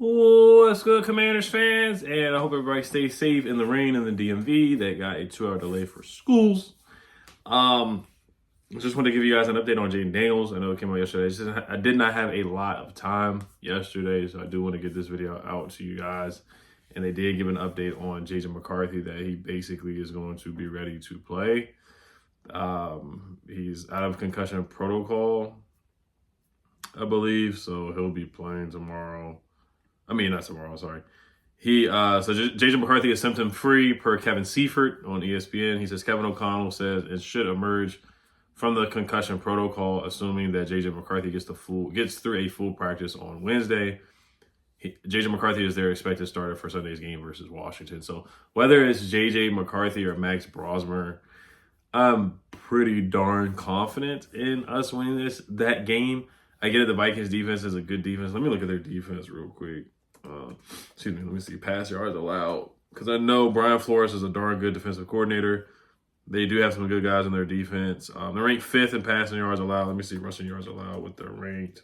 What's good, Commanders fans? And I hope everybody stays safe in the rain in the DMV. They got a 2-hour delay for schools. Um, just want to give you guys an update on Jaden Daniels. I know it came out yesterday. I did not have a lot of time yesterday, so I do want to get this video out to you guys. And they did give an update on Jaden McCarthy that he basically is going to be ready to play. He's out of concussion protocol, I believe, so he'll be playing tomorrow. I mean, not tomorrow, sorry. Jaden McCarthy is symptom free per Kevin Seifert on ESPN. He says Kevin O'Connell says it should emerge from the concussion protocol, assuming that Jaden McCarthy gets through a full practice on Wednesday. Jaden McCarthy is their expected starter for Sunday's game versus Washington. So whether it's JJ McCarthy or Max Brosmer, I'm pretty darn confident in us winning that game. I get it. The Vikings defense is a good defense. Let me look at their defense real quick. Let me see. Pass yards allowed. Because I know Brian Flores is a darn good defensive coordinator. They do have some good guys in their defense. They're ranked 5th in passing yards allowed. Let me see rushing yards allowed, what they're ranked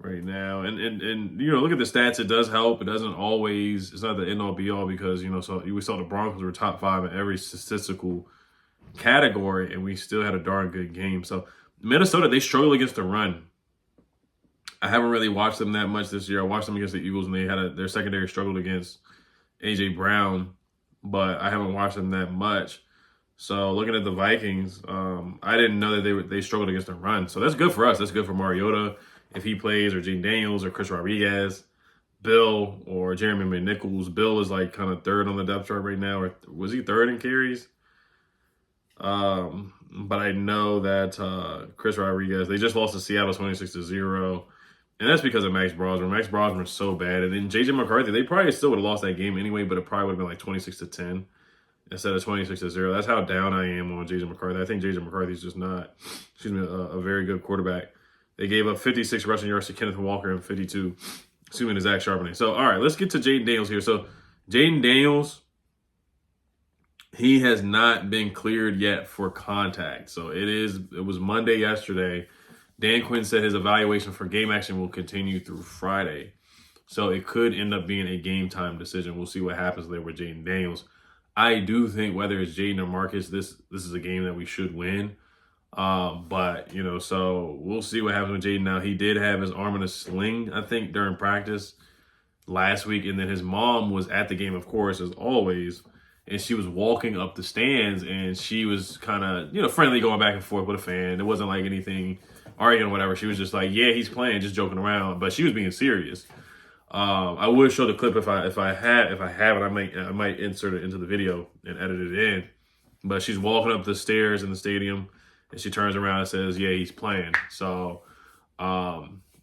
right now. And look at the stats. It does help. It doesn't always. It's not the end all be all because we saw the Broncos were top 5 in every statistical category, and we still had a darn good game. So Minnesota, they struggle against the run. I haven't really watched them that much this year. I watched them against the Eagles, and their secondary struggled against A.J. Brown, but I haven't watched them that much. So looking at the Vikings, I didn't know that they struggled against the run. So that's good for us. That's good for Mariota if he plays, or Jaden Daniels, or Chris Rodriguez, Bill, or Jeremy McNichols. Bill is like kind of 3rd on the depth chart right now. Or was he 3rd in carries? But I know that Chris Rodriguez, they just lost to Seattle 26-0. And that's because of Max Brosmer. Max Brosmer is so bad. And then Jaden McCarthy, they probably still would have lost that game anyway, but it probably would have been like 26-10 instead of 26-0. That's how down I am on Jaden McCarthy. I think Jaden McCarthy is just not, a very good quarterback. They gave up 56 rushing yards to Kenneth Walker and 52, to Zach Charbonnet. So, all right, let's get to Jaden Daniels here. So, Jaden Daniels, he has not been cleared yet for contact. So, it was Monday yesterday. Dan Quinn said his evaluation for game action will continue through Friday. So it could end up being a game time decision. We'll see what happens there with Jaden Daniels. I do think whether it's Jayden or Marcus, this is a game that we should win. But so we'll see what happens with Jayden. Now, he did have his arm in a sling, I think, during practice last week. And then his mom was at the game, of course, as always. And she was walking up the stands, and she was kind of, friendly, going back and forth with a fan. It wasn't like anything arguing or whatever. She was just like, yeah, he's playing, just joking around. But she was being serious. I would show the clip if I have it. I might insert it into the video and edit it in. But she's walking up the stairs in the stadium, and she turns around and says, yeah, he's playing. So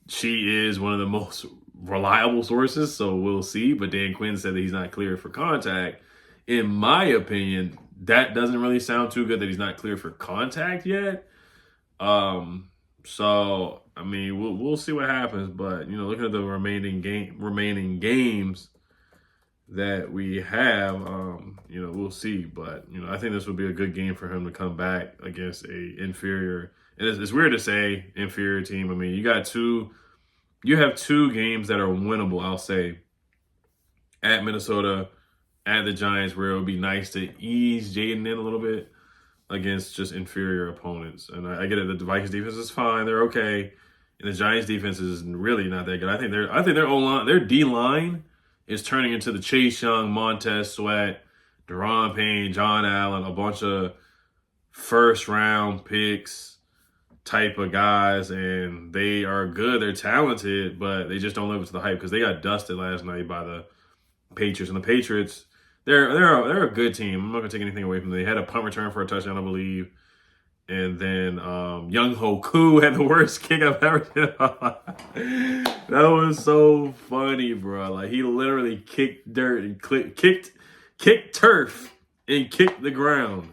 she is one of the most reliable sources, so we'll see. But Dan Quinn said that he's not cleared for contact. In my opinion, that doesn't really sound too good that he's not cleared for contact yet. So I mean, we'll see what happens. But looking at the remaining games that we have, we'll see. But I think this would be a good game for him to come back against a inferior. And it's weird to say inferior team. I mean, you have 2 games that are winnable. I'll say at Minnesota, at the Giants, where it would be nice to ease Jayden in a little bit against just inferior opponents. And I get it that the Vikings defense is fine. They're okay. And the Giants defense is really not that good. I think their O-line, their D-line is turning into the Chase Young, Montez Sweat, Deron Payne, John Allen, a bunch of first-round picks type of guys. And they are good. They're talented, but they just don't live up to the hype because they got dusted last night by the Patriots. And the Patriots, they're a good team. I'm not gonna take anything away from them. They had a punt return for a touchdown, I believe, and then Young Ho Koo had the worst kick I've ever seen. That was so funny, bro. Like, he literally kicked dirt and kicked turf and kicked the ground,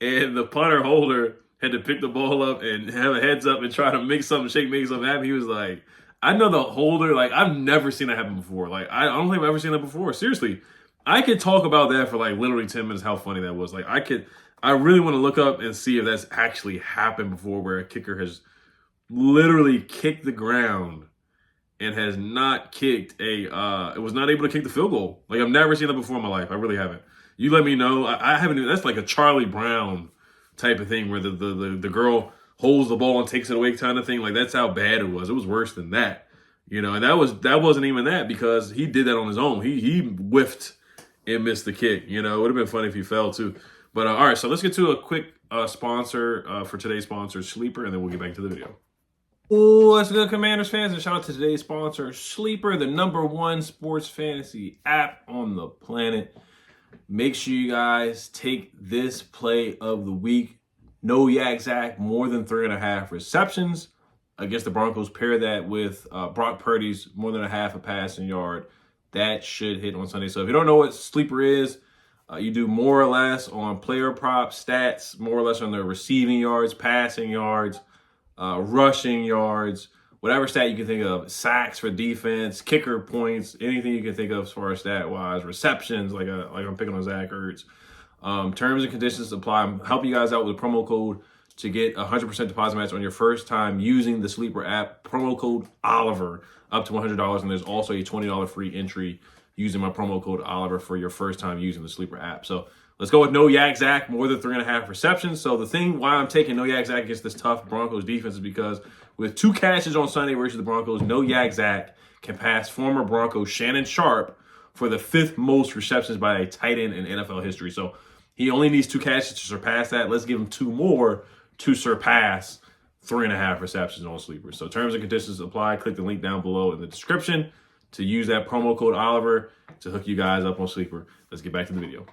and the punter holder had to pick the ball up and have a heads up and try to make something happen. He was like, I know the holder, like, I've never seen that happen before. Like, I don't think I've ever seen that before. Seriously. I could talk about that for like literally 10 minutes, how funny that was. Like, I really want to look up and see if that's actually happened before, where a kicker has literally kicked the ground and has not kicked it was not able to kick the field goal. Like, I've never seen that before in my life. I really haven't. You let me know. I haven't even, that's like a Charlie Brown type of thing where the girl holds the ball and takes it away kind of thing. Like, that's how bad it was. It was worse than that. And that wasn't even that because he did that on his own. He whiffed and missed the kick. It would have been funny if he fell too. But all right, so let's get to a quick sponsor for today's sponsor, Sleeper, and then we'll get back to the video. Oh, what's good, Commanders fans? And shout out to today's sponsor, Sleeper, the #1 sports fantasy app on the planet. Make sure you guys take this play of the week. No Yak Zach, more than 3.5 receptions against the Broncos. Pair that with Brock Purdy's more than a half a passing yard. That should hit on Sunday. So if you don't know what Sleeper is, you do more or less on player prop stats, more or less on the receiving yards, passing yards, rushing yards, whatever stat you can think of, sacks for defense, kicker points, anything you can think of as far as stat-wise, receptions, like I'm picking on Zach Ertz. Terms and conditions apply. I'm helping you guys out with a promo code to get 100% deposit match on your first time using the Sleeper app. Promo code Oliver, up to $100, and there's also a $20 free entry using my promo code Oliver for your first time using the Sleeper app. So let's go with no Yak Zach, more than 3.5 receptions. So the thing why I'm taking no Yak Zach against this tough Broncos defense is because with 2 catches on Sunday versus the Broncos, no Yak Zach can pass former Broncos Shannon Sharp for the 5th most receptions by a tight end in NFL history. So he only needs 2 catches to surpass that. Let's give him 2 more to surpass 3.5 receptions on Sleeper. So terms and conditions apply. Click the link down below in the description to use that promo code Oliver to hook you guys up on Sleeper. Let's get back to the video.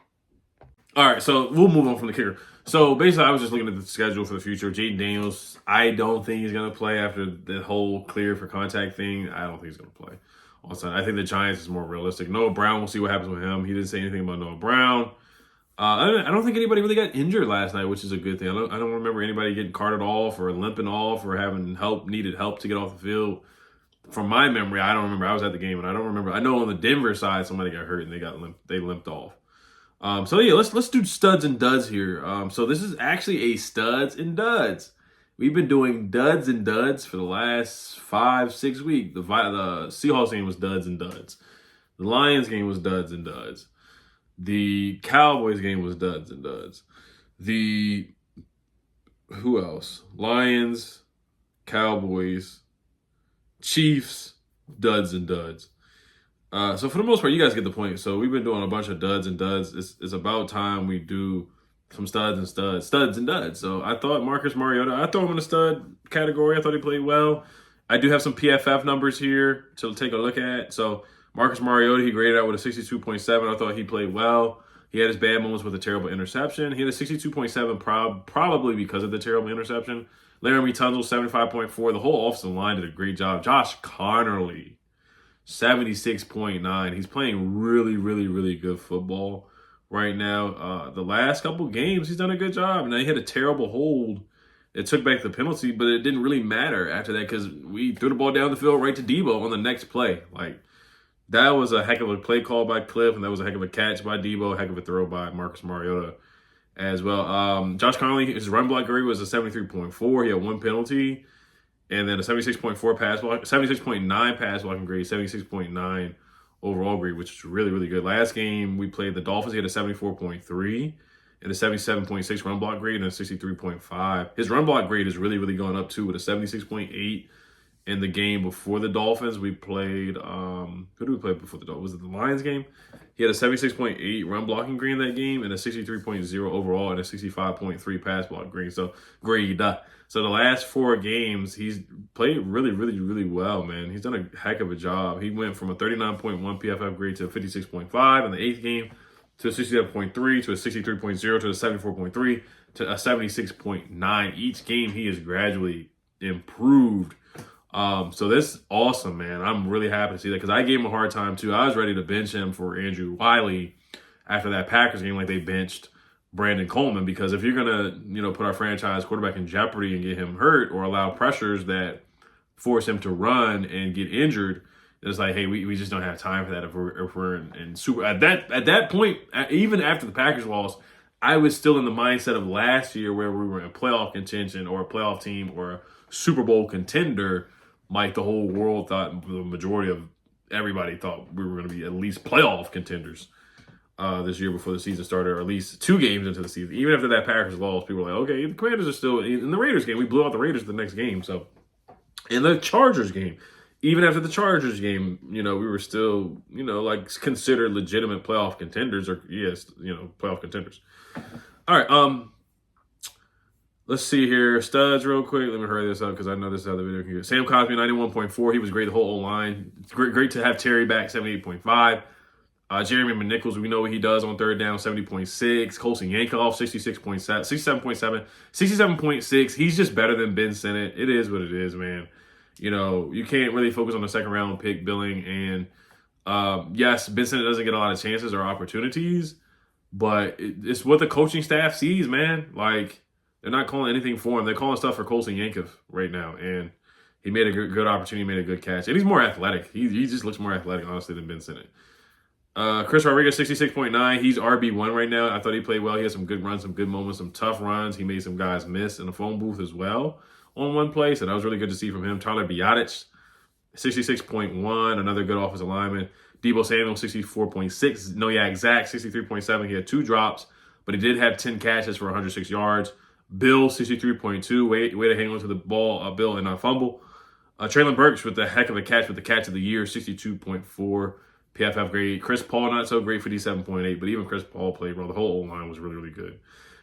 All right, so we'll move on from the kicker. So basically, I was just looking at the schedule for the future. Jaden Daniels, I don't think he's going to play after the whole clear for contact thing. I don't think he's going to play on Sunday. I think the Giants is more realistic. Noah Brown, we'll see what happens with him. He didn't say anything about Noah Brown. I don't think anybody really got injured last night, which is a good thing. I don't remember anybody getting carted off or limping off or having needed help to get off the field. From my memory, I don't remember. I was at the game, and I don't remember. I know on the Denver side, somebody got hurt and they limped off. So yeah, let's do studs and duds here. So this is actually a studs and duds. We've been doing duds and duds for the last 5-6 weeks. The Seahawks game was duds and duds. The Lions game was duds and duds. The Cowboys game was duds and duds. Who else? Lions, Cowboys, Chiefs, duds and duds. So for the most part, you guys get the point. So we've been doing a bunch of duds and duds. It's about time we do some studs and duds. So I thought Marcus Mariota, I throw him in the stud category. I thought he played well. I do have some PFF numbers here to take a look at. So Marcus Mariota, he graded out with a 62.7. I thought he played well. He had his bad moments with a terrible interception. He had a 62.7 probably because of the terrible interception. Laramie Tunzel, 75.4. The whole offensive line did a great job. Josh Connerly, 76.9. He's playing really, really, really good football right now. The last couple games, he's done a good job. Now, he had a terrible hold. It took back the penalty, but it didn't really matter after that because we threw the ball down the field right to Debo on the next play. That was a heck of a play call by Cliff, and that was a heck of a catch by Debo, heck of a throw by Marcus Mariota as well. Josh Connerly, his run block grade was a 73.4. He had 1 penalty, and then a 76.4 pass block, 76.9 pass blocking grade, 76.9 overall grade, which is really, really good. Last game we played the Dolphins, he had a 74.3 and a 77.6 run block grade and a 63.5. His run block grade is really, really going up too with a 76.8. In the game before the Dolphins, we played, who did we play before the Dolphins? Was it the Lions game? He had a 76.8 run blocking grade in that game and a 63.0 overall and a 65.3 pass block grade. So the last 4 games, he's played really, really, really well, man. He's done a heck of a job. He went from a 39.1 PFF grade to a 56.5 in the 8th game to a 67.3 to a 63.0 to a 74.3 to a 76.9. Each game, he has gradually improved. So this is awesome, man. I'm really happy to see that because I gave him a hard time too. I was ready to bench him for Andrew Wiley after that Packers game, like they benched Brandon Coleman, because if you're gonna, put our franchise quarterback in jeopardy and get him hurt or allow pressures that force him to run and get injured, it's like, hey, we just don't have time for that if we're in super at that point. Even after the Packers lost, I was still in the mindset of last year where we were in playoff contention or a playoff team or a Super Bowl contender. like the whole world thought, the majority of everybody thought we were going to be at least playoff contenders this year before the season started, or at least 2 games into the season. Even after that Packers loss, people were like, okay, the Commanders are still in the Raiders game. We blew out the Raiders the next game. So in the Chargers game, even after the Chargers game, we were still, like considered legitimate playoff contenders, or yes, playoff contenders. All right, let's see here. Studs real quick. Let me hurry this up because I know this is how the video can go. Sam Cosmi, 91.4. He was great the whole line. Great to have Terry back, 78.5. Jeremy McNichols, we know what he does on third down, 70.6. Colson Yankoff, 67.7. 67.6. He's just better than Ben Sinnott. It is what it is, man. You can't really focus on the second round pick billing. And yes, Ben Sinnott doesn't get a lot of chances or opportunities, but it's what the coaching staff sees, man. Like, they're not calling anything for him. They're calling stuff for Colson Yankoff right now. And he made a good opportunity, made a good catch. And he's more athletic. He just looks more athletic, honestly, than Ben Sinnott. Chris Rodriguez, 66.9. He's RB1 right now. I thought he played well. He had some good runs, some good moments, some tough runs. He made some guys miss in the phone booth as well on one play. So that was really good to see from him. Tyler Biadasz, 66.1. Another good offensive lineman. Deebo Samuel, 64.6. Noyak Zach, 63.7. He had 2 drops, but he did have 10 catches for 106 yards. Bill, 63.2. Way to hang on to the ball, Bill, and not fumble. Traylon Burks with the heck of a catch, with the catch of the year, 62.4. PFF grade. Chris Paul, not so great, 57.8, but even Chris Paul played well. The whole O-line was really, really good.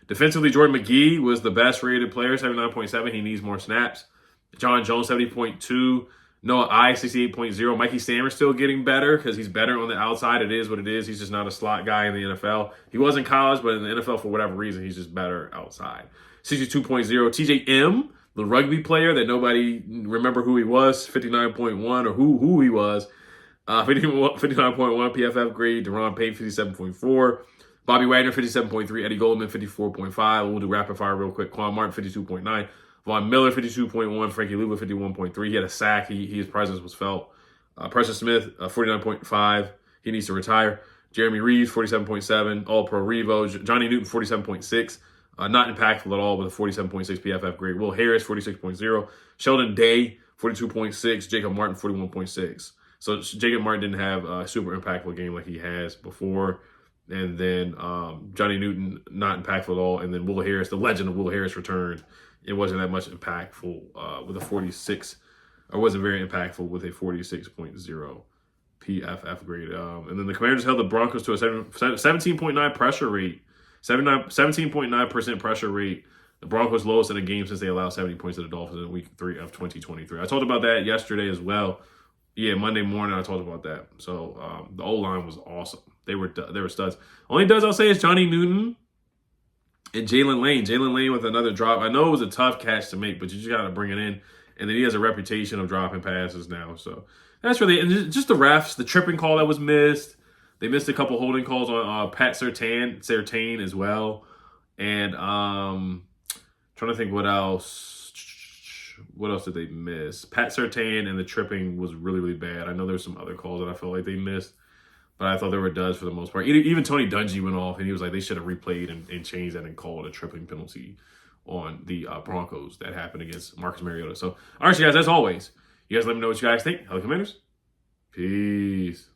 Defensively, Jordan McGee was the best rated player, 79.7. He needs more snaps. John Jones, 70.2. Noah I, 68.0. Mikey Sanders still getting better because he's better on the outside. It is what it is. He's just not a slot guy in the NFL. He was in college, but in the NFL, for whatever reason, he's just better outside. 62.0. TJ M, the rugby player that nobody remember who he was, 59.1, or who he was. 59.1 PFF grade. Deron Payne, 57.4. Bobby Wagner, 57.3. Eddie Goldman, 54.5. We'll do rapid fire real quick. Quan Martin, 52.9. Von Miller, 52.1. Frankie Luba, 51.3. He had a sack. His presence was felt. Preston Smith, 49.5. He needs to retire. Jeremy Reeves, 47.7. All-Pro Revo. Johnny Newton, 47.6. Not impactful at all with a 47.6 PFF grade. Will Harris, 46.0. Sheldon Day, 42.6. Jacob Martin, 41.6. So Jacob Martin didn't have a super impactful game like he has before. And then Johnny Newton, not impactful at all. And then Will Harris, the legend of Will Harris, returned. It wasn't that much impactful with a 46, or wasn't very impactful with a 46.0 PFF grade. And then the Commanders held the Broncos to a 17.9 pressure rate, 17.9% pressure rate. The Broncos lowest in a game since they allowed 70 points to the Dolphins in week 3 of 2023. I talked about that yesterday as well. Yeah, Monday morning I talked about that. So the O-line was awesome. They were studs. Only duds I'll say is Johnny Newton and Jalen Lane. Jalen Lane with another drop. I know it was a tough catch to make, but you just got to bring it in. And then he has a reputation of dropping passes now. So that's really, and just the refs, the tripping call that was missed. They missed a couple holding calls on Pat Surtain as well. And trying to think what else. What else did they miss? Pat Surtain and the tripping was really, really bad. I know there's some other calls that I felt like they missed, but I thought they were duds for the most part. Even Tony Dungy went off, and he was like, they should have replayed and changed that and called a tripping penalty on the Broncos that happened against Marcus Mariota. So, all right, you guys, as always, you guys let me know what you guys think. Hello, Commanders. Peace.